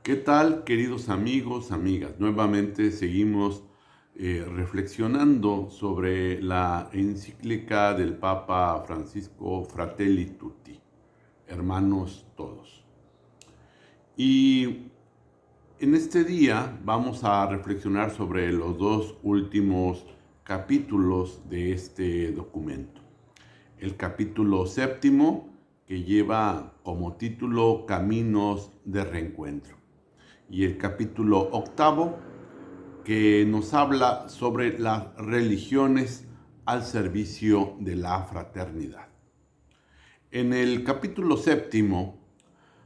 ¿Qué tal, queridos amigos, amigas? Nuevamente seguimos reflexionando sobre la encíclica del Papa Francisco Fratelli Tutti, hermanos todos. Y en este día vamos a reflexionar sobre los dos últimos capítulos de este documento. El capítulo séptimo, que lleva como título Caminos de Reencuentro, y el capítulo octavo, que nos habla sobre las religiones al servicio de la fraternidad. En el capítulo séptimo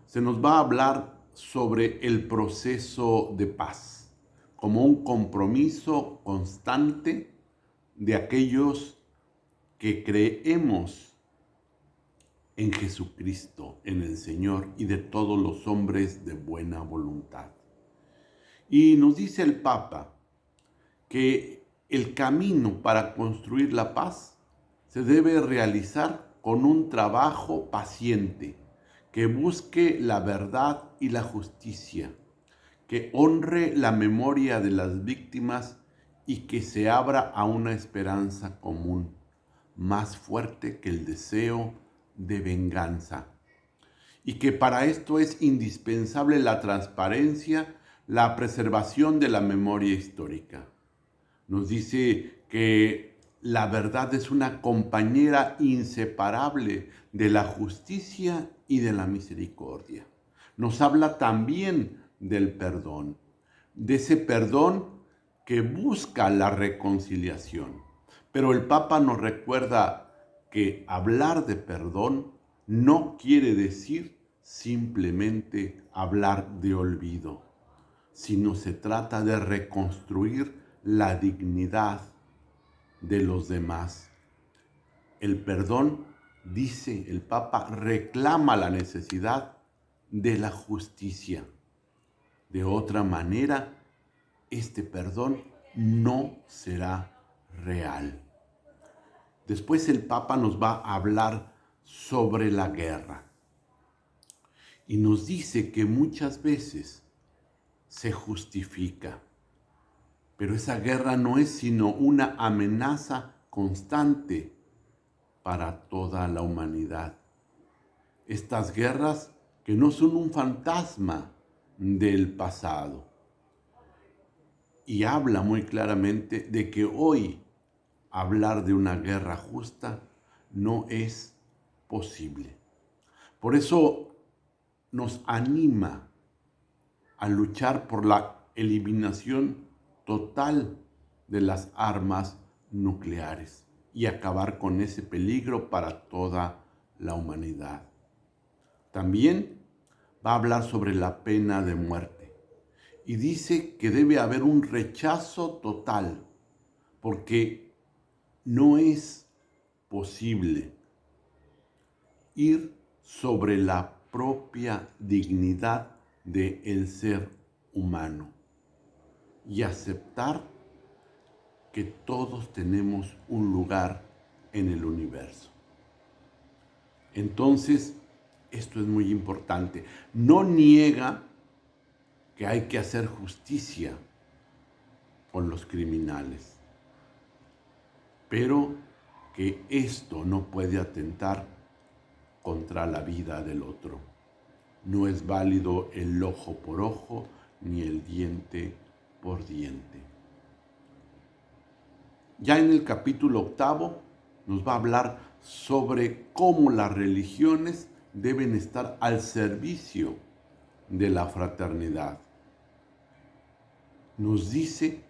se nos va a hablar sobre el proceso de paz como un compromiso constante de aquellos que creemos en Jesucristo, en el Señor, y de todos los hombres de buena voluntad. Y nos dice el Papa que el camino para construir la paz se debe realizar con un trabajo paciente que busque la verdad y la justicia, que honre la memoria de las víctimas y que se abra a una esperanza común, más fuerte que el deseo de venganza. Y que para esto es indispensable la transparencia, la preservación de la memoria histórica. Nos dice que la verdad es una compañera inseparable de la justicia y de la misericordia. Nos habla también del perdón, de ese perdón que busca la reconciliación. Pero el Papa nos recuerda que hablar de perdón no quiere decir simplemente hablar de olvido, sino se trata de reconstruir la dignidad de los demás. El perdón, dice el Papa, reclama la necesidad de la justicia. De otra manera, este perdón no será real. Después el Papa nos va a hablar sobre la guerra y nos dice que muchas veces se justifica, pero esa guerra no es sino una amenaza constante para toda la humanidad. Estas guerras que no son un fantasma del pasado. Y habla muy claramente de que hoy hablar de una guerra justa no es posible. Por eso nos anima a luchar por la eliminación total de las armas nucleares y acabar con ese peligro para toda la humanidad. También va a hablar sobre la pena de muerte y dice que debe haber un rechazo total porque no es posible ir sobre la propia dignidad del ser humano y aceptar que todos tenemos un lugar en el universo. Entonces, esto es muy importante. No niega que hay que hacer justicia con los criminales, pero que esto no puede atentar contra la vida del otro. No es válido el ojo por ojo ni el diente por diente. Ya en el capítulo octavo nos va a hablar sobre cómo las religiones deben estar al servicio de la fraternidad. Nos dice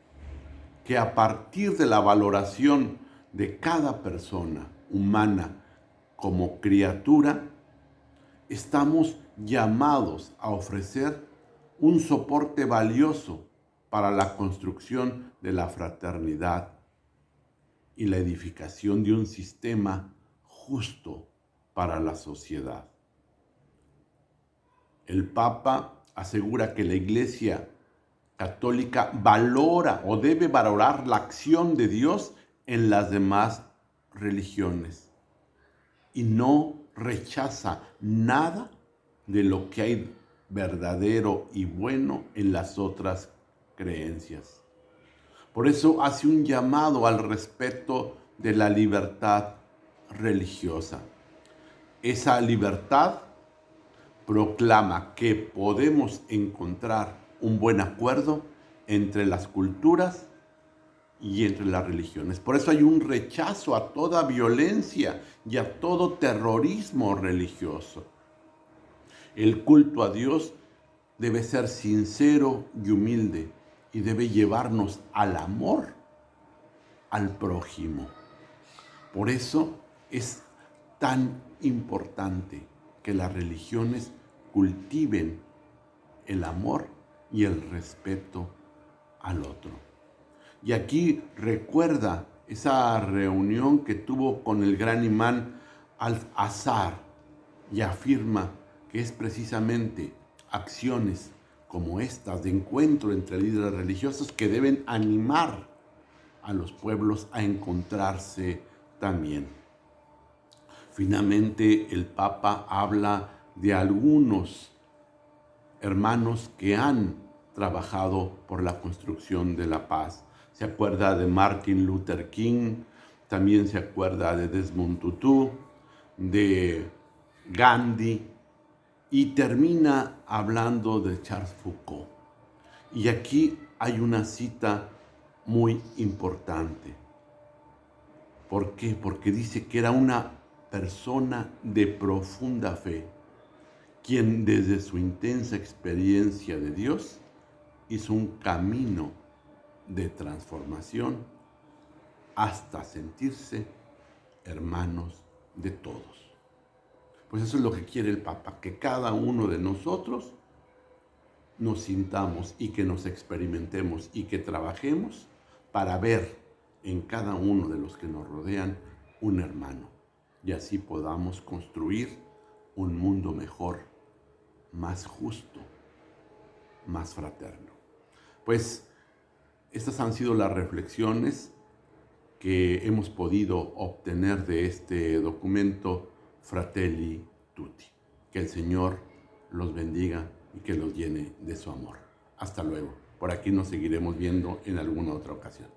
que a partir de la valoración de cada persona humana como criatura, estamos llamados a ofrecer un soporte valioso para la construcción de la fraternidad y la edificación de un sistema justo para la sociedad. El Papa asegura que la Iglesia Católica valora o debe valorar la acción de Dios en las demás religiones y no rechaza nada de lo que hay verdadero y bueno en las otras creencias. Por eso hace un llamado al respeto de la libertad religiosa. Esa libertad proclama que podemos encontrar un buen acuerdo entre las culturas y entre las religiones. Por eso hay un rechazo a toda violencia y a todo terrorismo religioso. El culto a Dios debe ser sincero y humilde y debe llevarnos al amor al prójimo. Por eso es tan importante que las religiones cultiven el amor y el respeto al otro. Y aquí recuerda esa reunión que tuvo con el gran imán Al-Azhar y afirma que es precisamente acciones como estas de encuentro entre líderes religiosos que deben animar a los pueblos a encontrarse también. Finalmente, el Papa habla de algunos hermanos que han trabajado por la construcción de la paz. Se acuerda de Martin Luther King, también se acuerda de Desmond Tutu, de Gandhi, y termina hablando de Charles Foucault. Y aquí hay una cita muy importante. ¿Por qué? Porque dice que era una persona de profunda fe, quien desde su intensa experiencia de Dios hizo un camino de transformación hasta sentirse hermanos de todos. Pues eso es lo que quiere el Papa, que cada uno de nosotros nos sintamos y que nos experimentemos y que trabajemos para ver en cada uno de los que nos rodean un hermano y así podamos construir un mundo mejor, más justo, más fraterno. Pues estas han sido las reflexiones que hemos podido obtener de este documento Fratelli Tutti. Que el Señor los bendiga y que los llene de su amor. Hasta luego. Por aquí nos seguiremos viendo en alguna otra ocasión.